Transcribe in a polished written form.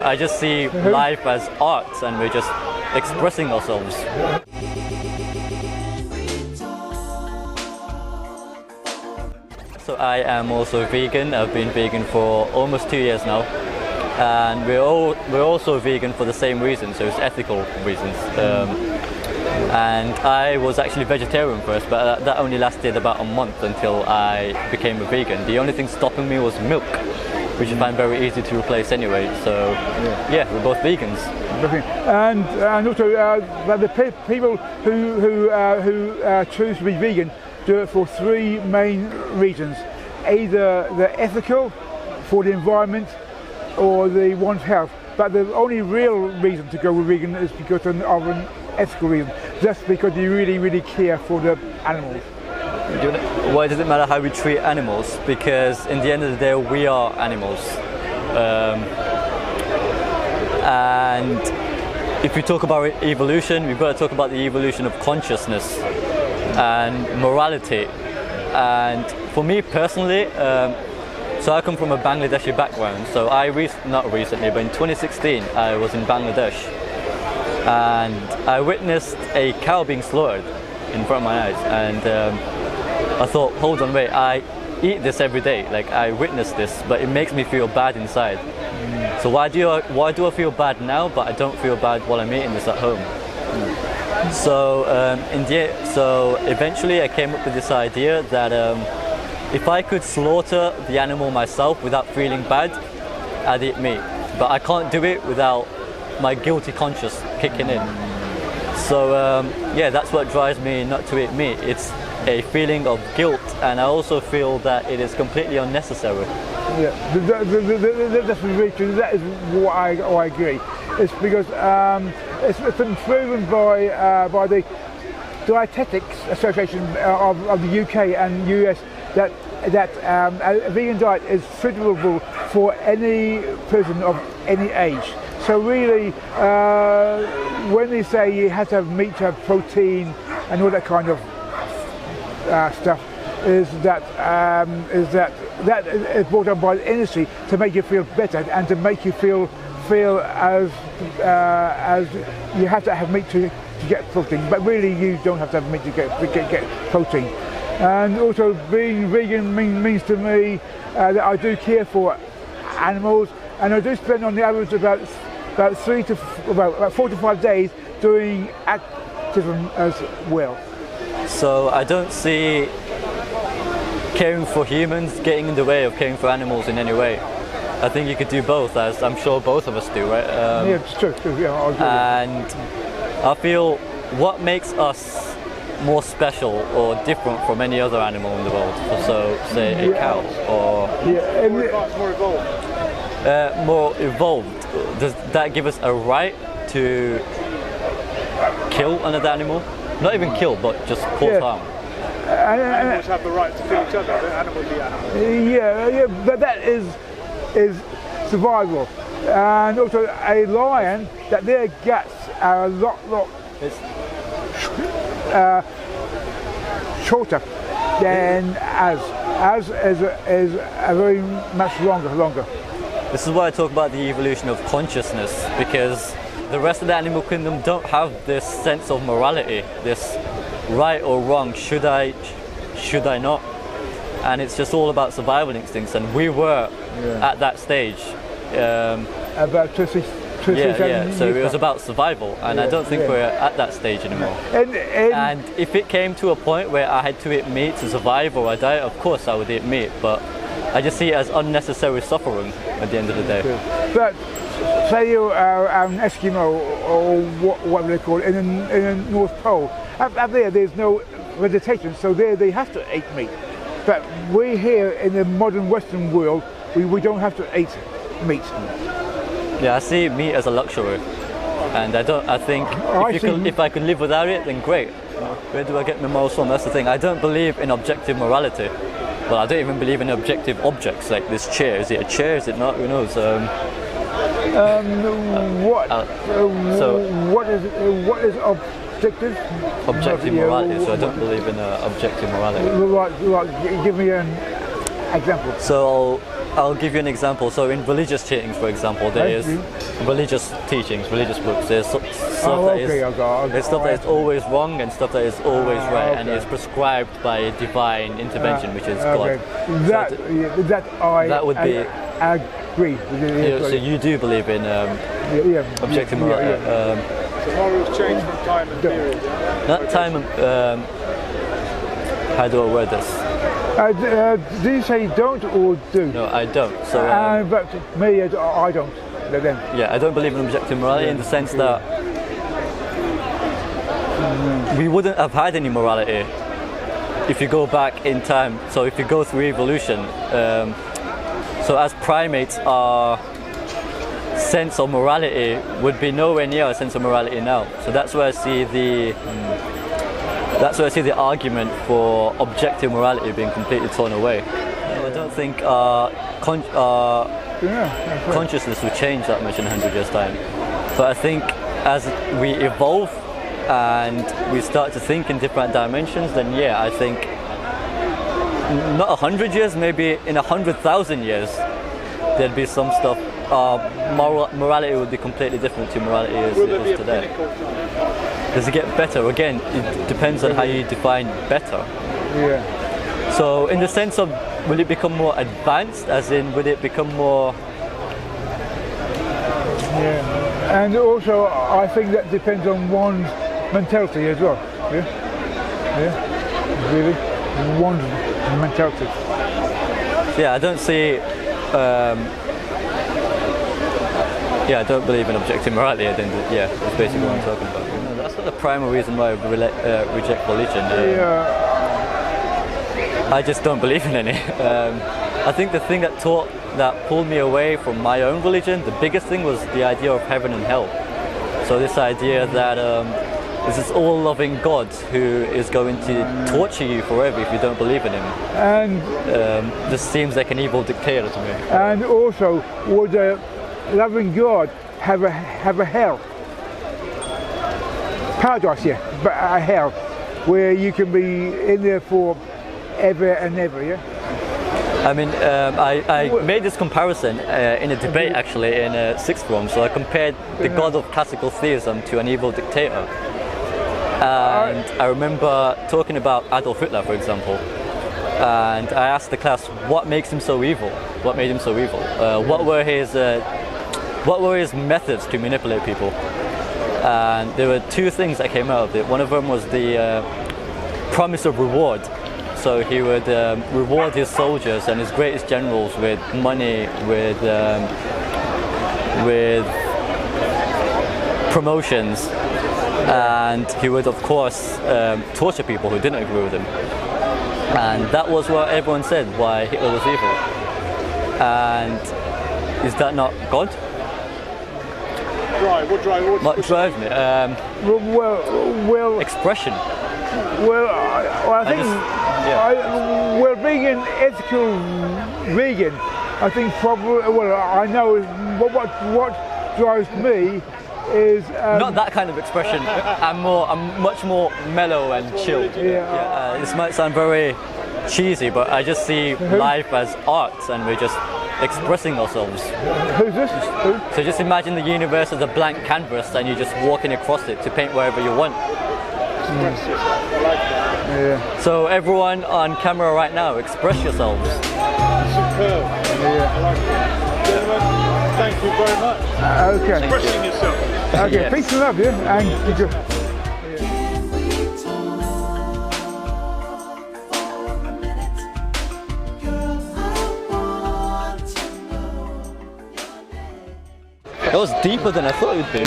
I just see life as art and we're just expressing ourselves. So I am also vegan. I've been vegan for almost 2 years now. And we're also vegan for the same reason, so it's ethical reasons. And I was actually vegetarian first, but that only lasted about a month until I became a vegan. The only thing stopping me was milk, which I find very easy to replace anyway. So yeah, we're both vegans. And also the people who choose to be vegan do it for three main reasons: either they're ethical, for the environment, or they want health. But the only real reason to go with vegan is because of an ethical reason, just because you really care for the animals. Why does it matter how we treat animals? Because in the end of the day, we are animals. And if we talk about evolution, we've got to talk about the evolution of consciousness and morality. And for me personally, so I come from a Bangladeshi background. So not recently, but in 2016, I was in Bangladesh, and I witnessed a cow being slaughtered in front of my eyes. And I thought, hold on, wait, I eat this every day. Like, I witnessed this, but it makes me feel bad inside. So why do I feel bad now, but I don't feel bad while I'm eating this at home? So so eventually I came up with this idea that if I could slaughter the animal myself without feeling bad, I'd eat meat. But I can't do it without my guilty conscience kicking in. So yeah, that's what drives me not to eat meat. It's a feeling of guilt, and I also feel that it is completely unnecessary. Yeah, that's really true. That is what I agree. It's because it's been proven by the Dietetics Association of the UK and US that a vegan diet is suitable for any person of any age. So really, when they say you have to have meat to have protein and all that kind of stuff, is that is brought up by the industry to make you feel better and to make you feel as you have to have meat to get protein, but really you don't have to have meat to get protein. And also, being vegan means to me that I do care for animals, and I do spend on the average about 4 to 5 days doing activism as well. So I don't see caring for humans getting in the way of caring for animals in any way. I think you could do both, as I'm sure both of us do, right? Yeah, it's true. Yeah, I agree. And I feel what makes us more special or different from any other animal in the world. So, say a cow, or more evolved. Does that give us a right to kill another animal? Not even kill, but just cause harm. Animals have the right to kill each other. Animals be animals. Yeah, but that is survival. And also a lion, that their guts are a lot shorter than as is a very much longer. This is why I talk about the evolution of consciousness, because the rest of the animal kingdom don't have this sense of morality, this right or wrong, should I not? And it's just all about survival instincts, and we were at that stage. About 2 so it was about survival, and I don't think we're at that stage anymore. And if it came to a point where I had to eat meat to survive or I die, of course I would eat meat, but I just see it as unnecessary suffering at the end of the day. But say you're an Eskimo, or what they call it, in the North Pole. Up there's no vegetation, so there they have to eat meat. But we here in the modern Western world, we don't have to eat meat. Yeah, I see meat as a luxury, and I think if I could live without it, then great. Where do I get my morals from? That's the thing. I don't believe in objective morality. Well, I don't even believe in objective objects like this chair. Is it a chair? Is it not? Who knows? What is objective? Objective morality. So I don't believe in objective morality. Right, give me an example. So I'll give you an example. So in religious teachings, for example, there is religious teachings, religious books. There's stuff there's stuff that is always wrong and stuff that is always right, and it's prescribed by a divine intervention, which is God. That would be. I agree. So you do believe in objective morality. So morals change from time and period. Yeah? Not time. How do I word this? Do you say don't or do? No, I don't. So, but me, I don't. Then. Yeah, I don't believe in objective morality in the sense that we wouldn't have had any morality if you go back in time. So if you go through evolution, so as primates, our sense of morality would be nowhere near our sense of morality now. So that's where I see the argument for objective morality being completely torn away. I don't think consciousness will change that much in 100 years' time. But I think as we evolve and we start to think in different dimensions, then yeah, I think not 100 years, maybe in 100,000 years, there'd be some stuff. Morality would be completely different to morality as it is today. Does it get better? Again, it depends on how you define better. Yeah. So in the sense of, will it become more advanced, as in will it become more... Yeah. And also I think that depends on one's mentality as well. Yeah. Yeah. Really? One's mentality. Yeah, I don't see... yeah, I don't believe in objective morality. Yeah, that's basically what I'm talking about. No, that's not the primary reason why I reject religion. I just don't believe in any. I think the thing that pulled me away from my own religion, the biggest thing was the idea of heaven and hell. So this idea that there's this all-loving God who is going to torture you forever if you don't believe in him. And this seems like an evil dictator to me. And also, would a loving God have a hell? Paradise, yeah, but a hell where you can be in there for ever and ever, yeah? I mean, I made this comparison in a debate actually in sixth form. So I compared the god of classical theism to an evil dictator. And I remember talking about Adolf Hitler, for example. And I asked the class, what makes him so evil? What made him so evil? What were his methods to manipulate people? And there were two things that came out of it. One of them was the promise of reward. So he would reward his soldiers and his greatest generals with money, with promotions, and he would of course torture people who didn't agree with him. And that was what everyone said, why Hitler was evil. And is that not God? What drives me? Well, expression. Well, I think, well, being an ethical vegan, I think probably, well, I know what drives me is... not that kind of expression. I'm much more mellow and chilled. This might sound very cheesy, but I just see life as art, and we're just expressing ourselves. Who's this? Who? So just imagine the universe as a blank canvas, and you're just walking across it to paint wherever you want. Yeah. So everyone on camera right now, express yourselves. Superb. Yeah. I like it. Gentlemen, thank you very much. Okay. Expressing yourself. Okay, Yes. peace and love, yeah? And It was deeper than I thought it would be.